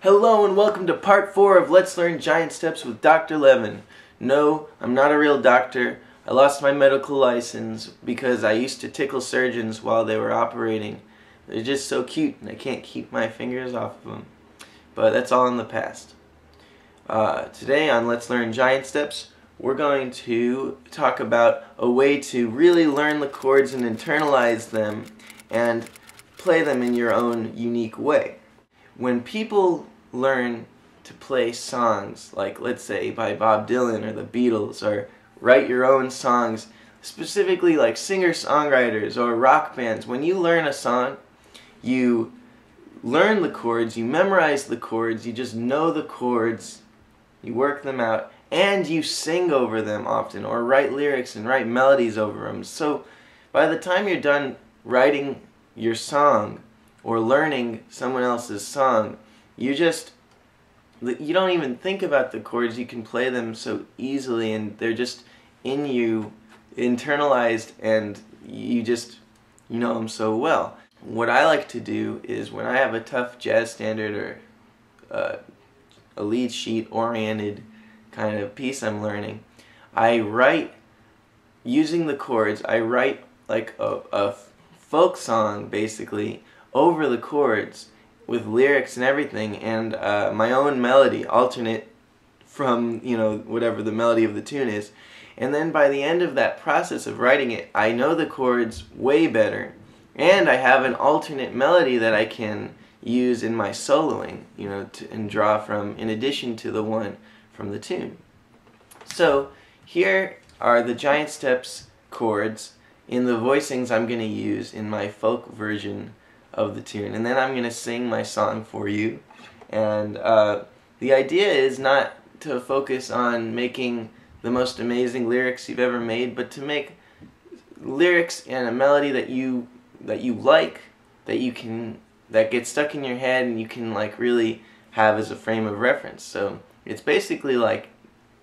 Hello and welcome to part 4 of Let's Learn Giant Steps with Dr. Levin. No, I'm not a real doctor. I lost my medical license because I used to tickle surgeons while they were operating. They're just so cute and I can't keep my fingers off of them. But that's all in the past. Today on Let's Learn Giant Steps, we're going to talk about a way to really learn the chords and internalize them and play them in your own unique way. When people learn to play songs like, let's say, by Bob Dylan or the Beatles, or write your own songs, specifically like singer-songwriters or rock bands, when you learn a song, you learn the chords, you memorize the chords, you just know the chords, you work them out, and you sing over them often, or write lyrics and write melodies over them. So by the time you're done writing your song or learning someone else's song, you don't even think about the chords. You can play them so easily and they're just in you, internalized, and you know them so well. What I like to do is when I have a tough jazz standard or a lead sheet oriented kind of piece I'm learning, I write, using the chords, I write like a folk song basically over the chords with lyrics and everything, and my own melody, alternate from, whatever the melody of the tune is. And then by the end of that process of writing it, I know the chords way better, and I have an alternate melody that I can use in my soloing, and draw from in addition to the one from the tune. So here are the Giant Steps chords in the voicings I'm going to use in my folk version of the tune, and then I'm going to sing my song for you. And the idea is not to focus on making the most amazing lyrics you've ever made, but to make lyrics and a melody that you like, that gets stuck in your head and you can really have as a frame of reference. So it's basically like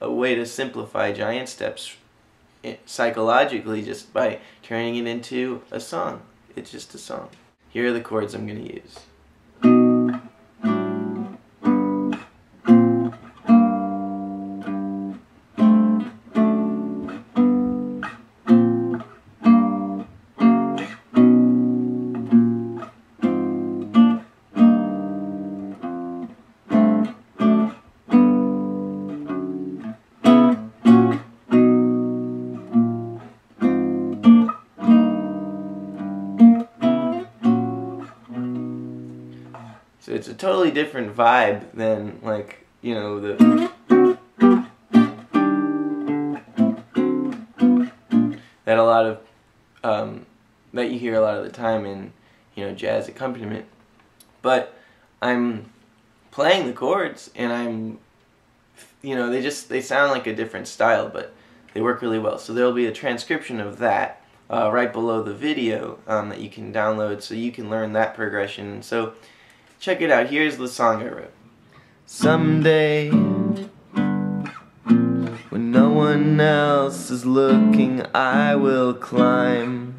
a way to simplify Giant Steps psychologically just by turning it into a song. It's just a song. Here are the chords I'm going to use. So it's a totally different vibe than that you hear a lot of the time in jazz accompaniment. But I'm playing the chords and I'm they sound like a different style, but they work really well. So there'll be a transcription of that right below the video that you can download so you can learn that progression. So check it out. Here's the song I wrote. Someday, when no one else is looking, I will climb.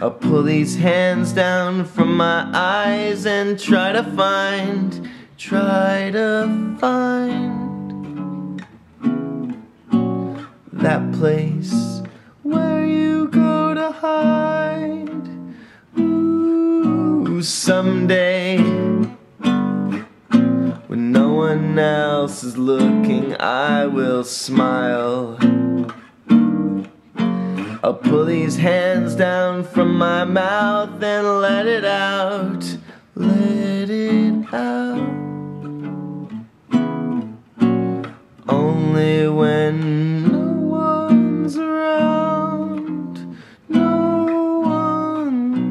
I'll pull these hands down from my eyes and try to find that place where you go to hide. Someday, when no one else is looking, I will smile. I'll pull these hands down from my mouth and let it out, let it out. Only when no one's around, no one.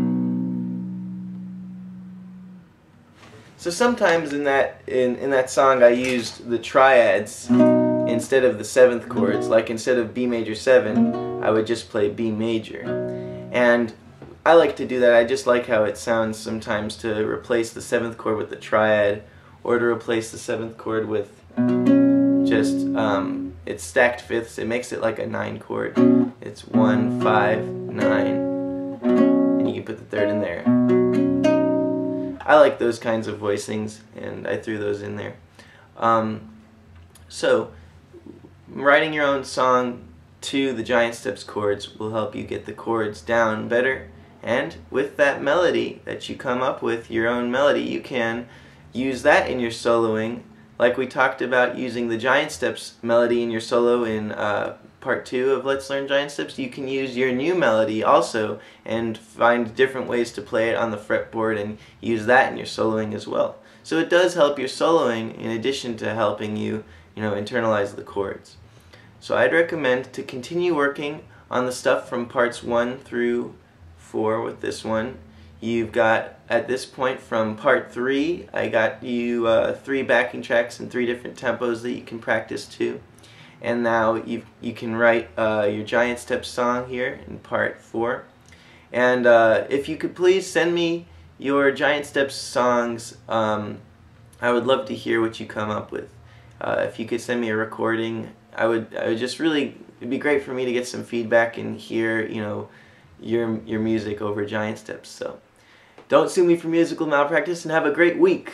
So sometimes in that song I used the triads instead of the seventh chords. Like instead of B major 7, I would just play B major. And I like to do that. I just like how it sounds sometimes to replace the 7th chord with the triad, or to replace the 7th chord with just it's stacked fifths. It makes it like a 9 chord. It's 1, 5, 9, and you can put the 3rd in there. I like those kinds of voicings, and I threw those in there. So writing your own song to the Giant Steps chords will help you get the chords down better, and with that melody that you come up with, your own melody, you can use that in your soloing, like we talked about using the Giant Steps melody in your solo in part 2 of Let's Learn Giant Steps. You can use your new melody also and find different ways to play it on the fretboard and use that in your soloing as well. So it does help your soloing in addition to helping you, internalize the chords. So I'd recommend to continue working on the stuff from parts 1 through 4 with this one. You've got, at this point from part 3, I got you 3 backing tracks and 3 different tempos that you can practice to. And now you can write your Giant Steps song here in part 4. And if you could please send me your Giant Steps songs, I would love to hear what you come up with. If you could send me a recording, I would just really, it'd be great for me to get some feedback and hear, your music over Giant Steps. So don't sue me for musical malpractice, and have a great week.